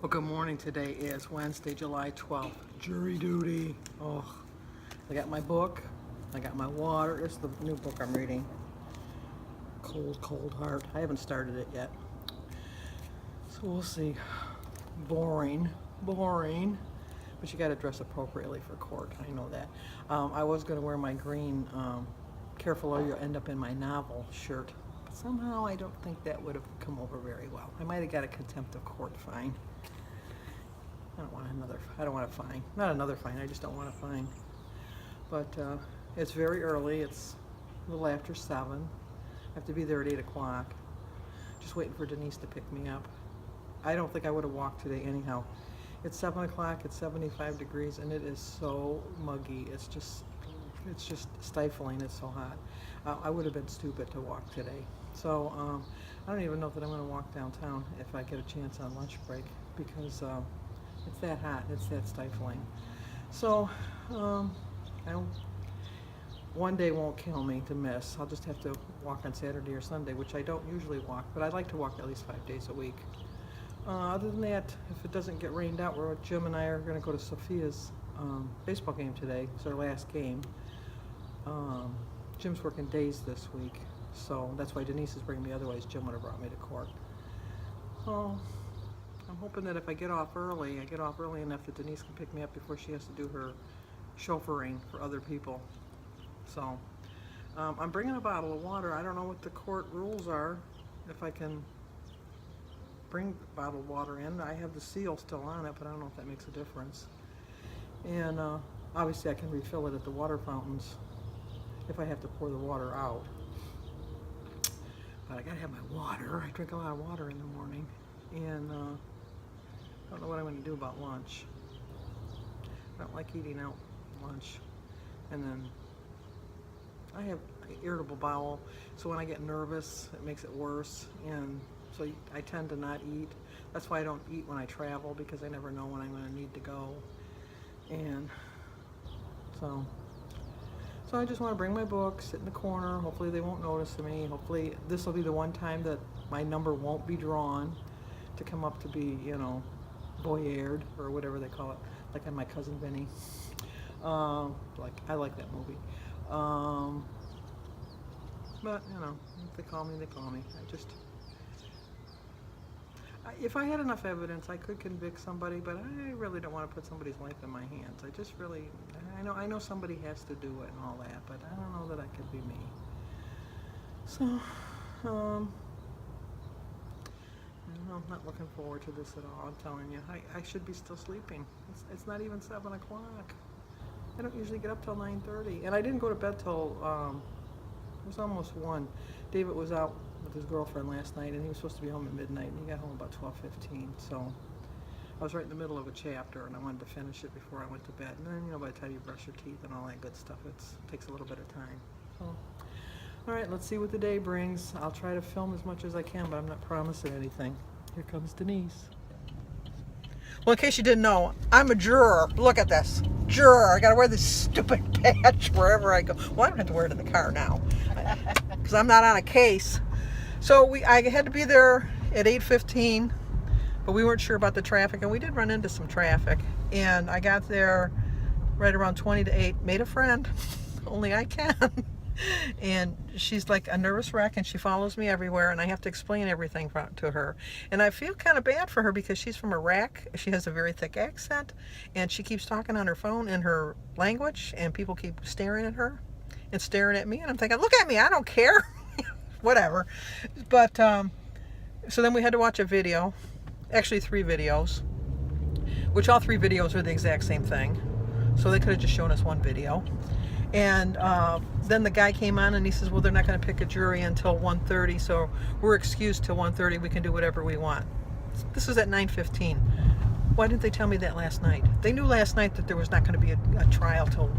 Well, good morning. Today is Wednesday, July 12th. Jury duty. Oh, I got my book. I got my water. It's the new book I'm reading. Cold, Cold Heart. I haven't started it yet. So we'll see. Boring. Boring. But you got to dress appropriately for court. I know that. I was going to wear my green Careful or You'll End Up in My Novel shirt. But somehow I don't think that would have come over very well. I might have got a contempt of court fine. I don't want a fine. Not another fine, I just don't want a fine. But it's very early. It's a little after 7. I have to be there at 8 o'clock. Just waiting for Denise to pick me up. I don't think I would have walked today anyhow. It's 7 o'clock, it's 75 degrees, and it is so muggy. It's just stifling. It's so hot. I would have been stupid to walk today. So I don't even know that I'm going to walk downtown if I get a chance on lunch break, because it's that hot. It's that stifling. So one day won't kill me to miss. I'll just have to walk on Saturday or Sunday, which I don't usually walk, but I'd like to walk at least 5 days a week. Other than that, if it doesn't get rained out, Jim and I are going to go to Sophia's baseball game today. It's our last game. Jim's working days this week, so that's why Denise is bringing me. Otherwise, Jim would have brought me to court. So I'm hoping that if I get off early enough that Denise can pick me up before she has to do her chauffeuring for other people. So I'm bringing a bottle of water. I don't know what the court rules are, if I can bring bottled water in. I have the seal still on it, but I don't know if that makes a difference. And obviously I can refill it at the water fountains if I have to pour the water out. But I gotta have my water. I drink a lot of water in the morning. And I don't know what I'm going to do about lunch. I don't like eating out lunch. And then I have irritable bowel, so when I get nervous, it makes it worse. And so I tend to not eat. That's why I don't eat when I travel, because I never know when I'm going to need to go. And so I just want to bring my book, sit in the corner. Hopefully they won't notice me. Hopefully this will be the one time that my number won't be drawn to come up to be, you know, voyeured, or whatever they call it, like on My Cousin Vinny. I like that movie. But, you know, if they call me, they call me. If I had enough evidence, I could convict somebody, but I really don't want to put somebody's life in my hands. I know somebody has to do it and all that, but I don't know that I could be me. So, I'm not looking forward to this at all. I'm telling you, I should be still sleeping. It's not even 7 o'clock. I don't usually get up till 9:30, and I didn't go to bed till it was almost 1. David was out with his girlfriend last night, and he was supposed to be home at midnight, and he got home about 12:15. So I was right in the middle of a chapter, and I wanted to finish it before I went to bed. And then, you know, by the time you brush your teeth and all that good stuff, it takes a little bit of time. So, all right, let's see what the day brings. I'll try to film as much as I can, but I'm not promising anything. Here comes Denise. Well, in case you didn't know, I'm a juror. Look at this. Juror. I got to wear this stupid badge wherever I go. Well, I don't have to wear it in the car now because I'm not on a case. So I had to be there at 8:15, but we weren't sure about the traffic, and we did run into some traffic. And I got there right around 20 to 8, made a friend. Only I can. And she's like a nervous wreck, and she follows me everywhere, and I have to explain everything to her. And I feel kind of bad for her because she's from Iraq. She has a very thick accent, and she keeps talking on her phone in her language, and people keep staring at her and staring at me, and I'm thinking, look at me, I don't care. Whatever. But so then we had to watch a video, actually 3 videos, which all 3 videos are the exact same thing, so they could have just shown us one video. And then the guy came on and he says, well, they're not going to pick a jury until 1:30, so we're excused till 1:30. We can do whatever we want. This was at 9:15. Why didn't they tell me that last night? They knew last night that there was not going to be a trial till...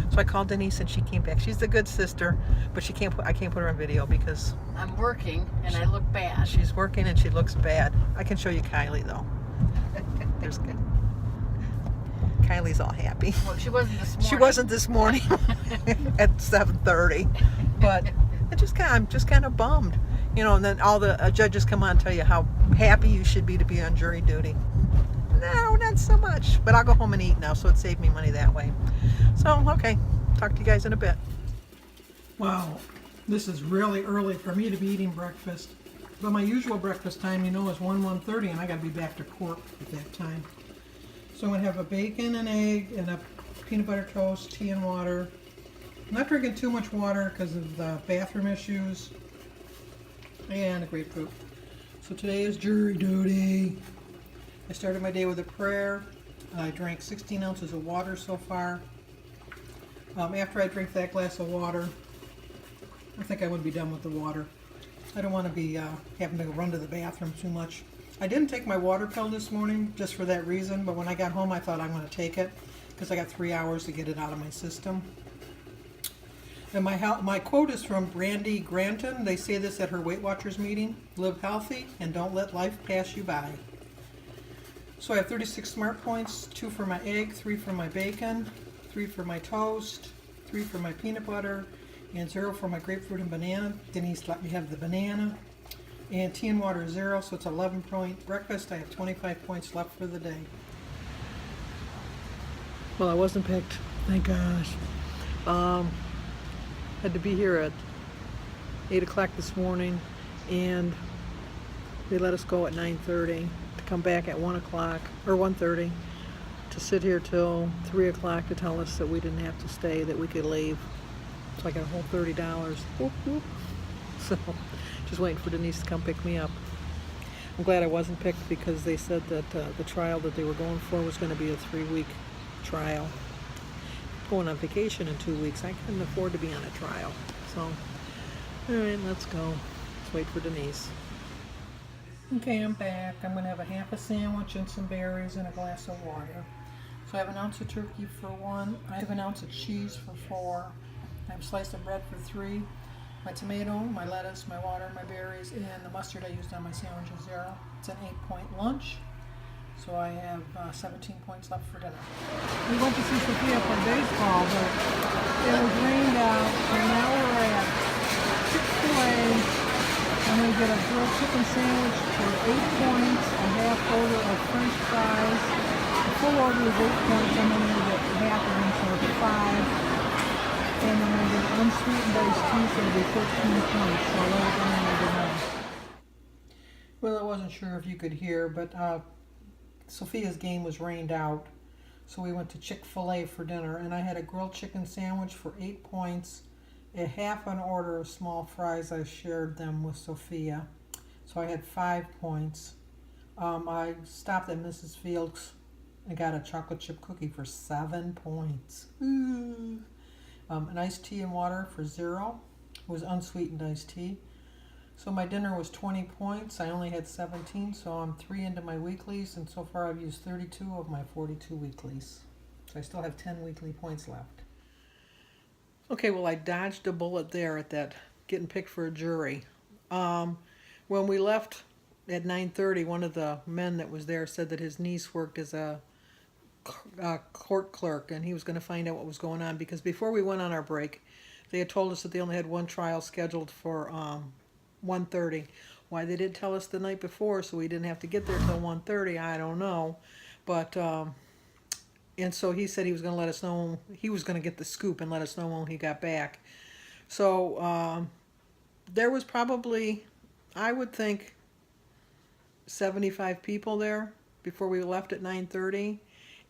So I called Denise, and she came back. She's a good sister, but I can't put her on video because... I'm working, and I look bad. She's working, and she looks bad. I can show you Kylie, though. There's good. Kylie's all happy. Well, she wasn't this morning. She wasn't this morning at 7:30, but I'm just kind of bummed. You know, and then all the judges come on and tell you how happy you should be to be on jury duty. No, not so much. But I'll go home and eat now, so it saved me money that way. So, okay. Talk to you guys in a bit. Wow, this is really early for me to be eating breakfast. But my usual breakfast time, you know, is 1:30, and I got to be back to court at that time. So I'm going to have a bacon and egg and a peanut butter toast, tea and water. I'm not drinking too much water because of the bathroom issues. And a grapefruit. So today is jury duty. I started my day with a prayer. I drank 16 ounces of water so far. After I drink that glass of water, I think I would be done with the water. I don't want to be having to run to the bathroom too much. I didn't take my water pill this morning just for that reason, but when I got home I thought I'm going to take it because I got 3 hours to get it out of my system. And my quote is from Brandy Granton. They say this at her Weight Watchers meeting. Live healthy and don't let life pass you by. So I have 36 smart points, 2 for my egg, 3 for my bacon, 3 for my toast, 3 for my peanut butter, and 0 for my grapefruit and banana. Denise let me have the banana. And tea and water is 0, so it's 11-point breakfast. I have 25 points left for the day. Well, I wasn't picked, thank gosh. Had to be here at 8 o'clock this morning, and they let us go at 9:30 to come back at 1 o'clock, or 1:30, to sit here till 3 o'clock to tell us that we didn't have to stay, that we could leave. So I got a whole $30. Whoop, whoop. So, just waiting for Denise to come pick me up. I'm glad I wasn't picked because they said that the trial that they were going for was going to be a 3-week trial. Going on vacation in 2 weeks. I couldn't afford to be on a trial. So, all right, let's go. Let's wait for Denise. Okay, I'm back. I'm going to have a half a sandwich and some berries and a glass of water. So I have an ounce of turkey for 1. I have an ounce of cheese for 4. I have a slice of bread for 3. My tomato, my lettuce, my water, my berries, and the mustard I used on my sandwich is 0. It's an 8-point lunch. So I have 17 points left for dinner. We went to see Sophia for baseball, but it was rained out, and now we're at Chick-fil-A. I'm going to get a grilled chicken sandwich for 8 points, a half order of French fries. The full order is 8 points. I'm going to get half of them, so it's 5. And I'm going to get unsweetened iced tea, so it'll be 13 points. So I'll let it go when I get home. Well, I wasn't sure if you could hear, but Sophia's game was rained out, so we went to Chick-fil-A for dinner, and I had a grilled chicken sandwich for 8 points, a half an order of small fries. I shared them with Sophia, so I had 5 points. I stopped at Mrs. Fields and got a chocolate chip cookie for 7 points. Ooh. An iced tea and water for 0. It was unsweetened iced tea. So my dinner was 20 points. I only had 17, so I'm 3 into my weeklies, and so far I've used 32 of my 42 weeklies. So I still have 10 weekly points left. Okay, well, I dodged a bullet there at that getting picked for a jury. When we left at 9:30, one of the men that was there said that his niece worked as a court clerk, and he was going to find out what was going on, because before we went on our break, they had told us that they only had one trial scheduled for 1:30. Why they didn't tell us the night before so we didn't have to get there till 1:30, I don't know. But and so he said he was going to let us know, he was going to get the scoop and let us know when he got back. So there was probably, I would think, 75 people there before we left at 9:30.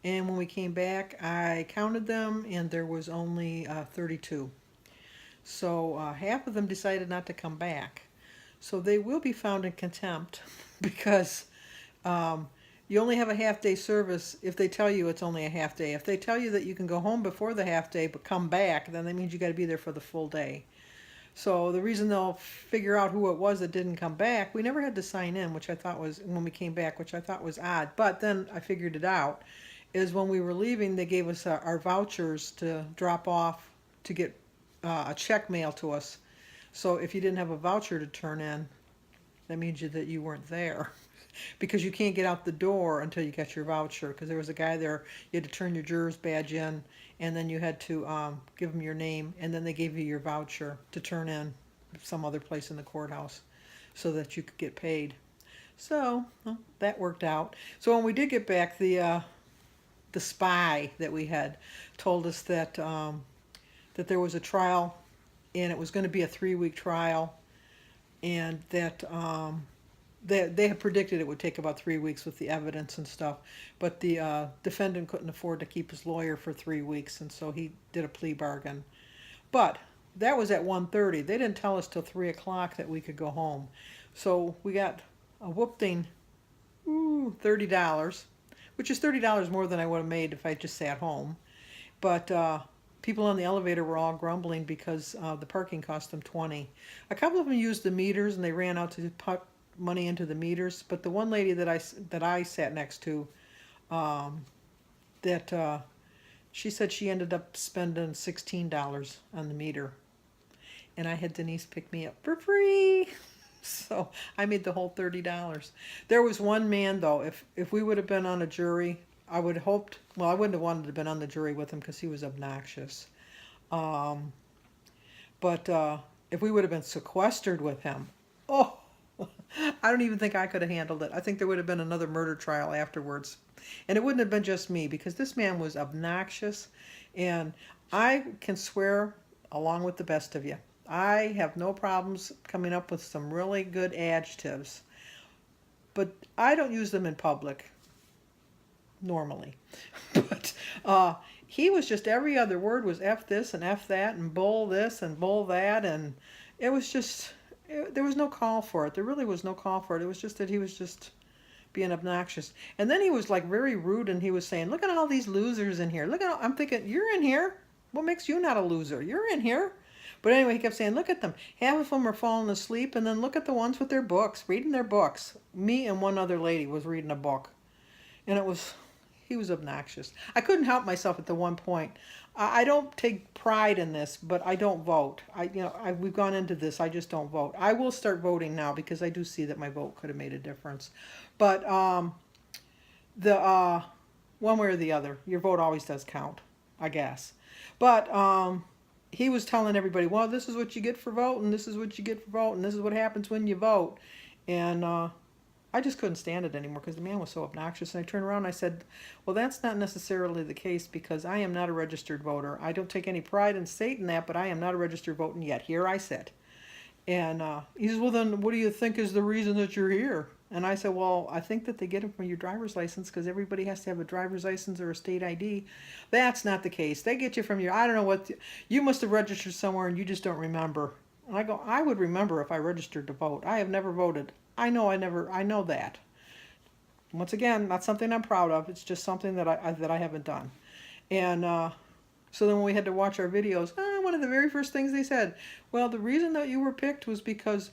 And when we came back, I counted them, and there was only 32. So half of them decided not to come back. So they will be found in contempt because you only have a half-day service if they tell you it's only a half day. If they tell you that you can go home before the half day but come back, then that means you got to be there for the full day. So the reason they'll figure out who it was that didn't come back, we never had to sign in, which I thought was, when we came back, which I thought was odd. But then I figured it out, is when we were leaving, they gave us our vouchers to drop off to get a check mailed to us. So if you didn't have a voucher to turn in, that means that you weren't there. Because you can't get out the door until you get your voucher, because there was a guy there, you had to turn your juror's badge in, and then you had to give them your name, and then they gave you your voucher to turn in some other place in the courthouse. so that you could get paid. So well, that worked out. So when we did get back, the spy that we had told us that that there was a trial, and it was going to be a 3-week trial, and that they had predicted it would take about 3 weeks with the evidence and stuff, but the defendant couldn't afford to keep his lawyer for 3 weeks, and so he did a plea bargain. But that was at 1:30. They didn't tell us till 3 o'clock that we could go home. So we got a whooping $30, which is $30 more than I would have made if I just sat home. But people on the elevator were all grumbling because the parking cost them $20. A couple of them used the meters and they ran out to put money into the meters. But the one lady that I sat next to, she said she ended up spending $16 on the meter, and I had Denise pick me up for free. So I made the whole $30. There was one man though. If we would have been on a jury, I would have hoped. Well, I wouldn't have wanted to have been on the jury with him because he was obnoxious. But if we would have been sequestered with him, oh, I don't even think I could have handled it. I think there would have been another murder trial afterwards. And it wouldn't have been just me, because this man was obnoxious. And I can swear along with the best of you. I have no problems coming up with some really good adjectives. But I don't use them in public, normally. But he was just, every other word was F this and F that and bull this and bull that. And it was just, there was no call for it. There really was no call for it. It was just that he was just being obnoxious. And then he was like very rude, and he was saying, look at all these losers in here. Look at all, I'm thinking, you're in here. What makes you not a loser? You're in here. But anyway, he kept saying, look at them. Half of them are falling asleep, and then look at the ones with their books, reading their books. Me and one other lady was reading a book. And he was obnoxious. I couldn't help myself at the one point. I don't take pride in this, but I don't vote. We've gone into this. I just don't vote. I will start voting now because I do see that my vote could have made a difference. But one way or the other, your vote always does count, I guess. But he was telling everybody, well, this is what you get for voting. This is what you get for voting. This is what happens when you vote. And I just couldn't stand it anymore because the man was so obnoxious. And I turned around and I said, well, that's not necessarily the case because I am not a registered voter. I don't take any pride in stating that, but I am not a registered voter yet. Here I sit. And he says, well, then what do you think is the reason that you're here? And I said, well, I think that they get them from your driver's license because everybody has to have a driver's license or a state ID. That's not the case. They get you from your, I don't know what, you must have registered somewhere and you just don't remember. And I go, I would remember if I registered to vote. I have never voted. I know that. Once again, not something I'm proud of. It's just something that I haven't done. And so then when we had to watch our videos, one of the very first things they said, well, the reason that you were picked was because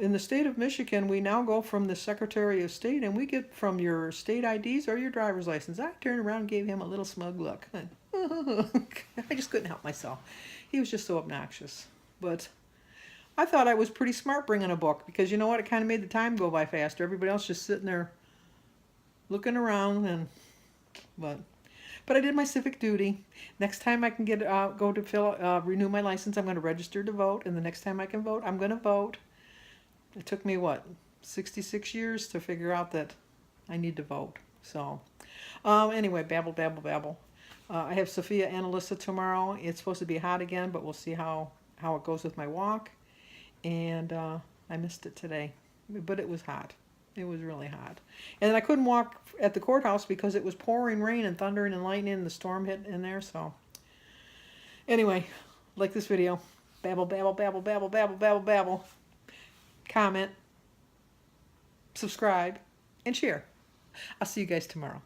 in the state of Michigan, we now go from the Secretary of State and we get from your state IDs or your driver's license. I turned around and gave him a little smug look. I just couldn't help myself. He was just so obnoxious. But I thought I was pretty smart bringing a book because you know what? It kind of made the time go by faster. Everybody else just sitting there looking around, but I did my civic duty. Next time I can go to renew my license, I'm going to register to vote, and the next time I can vote, I'm going to vote. It took me 66 years to figure out that I need to vote. So anyway, babble, babble, babble. I have Sophia and Alyssa tomorrow. It's supposed to be hot again, but we'll see how it goes with my walk. And I missed it today, but it was hot. It was really hot. And I couldn't walk at the courthouse because it was pouring rain and thundering and lightning and the storm hit in there. So anyway, like this video. Babble, babble, babble, babble, babble, babble, babble. Comment, subscribe, and share. I'll see you guys tomorrow.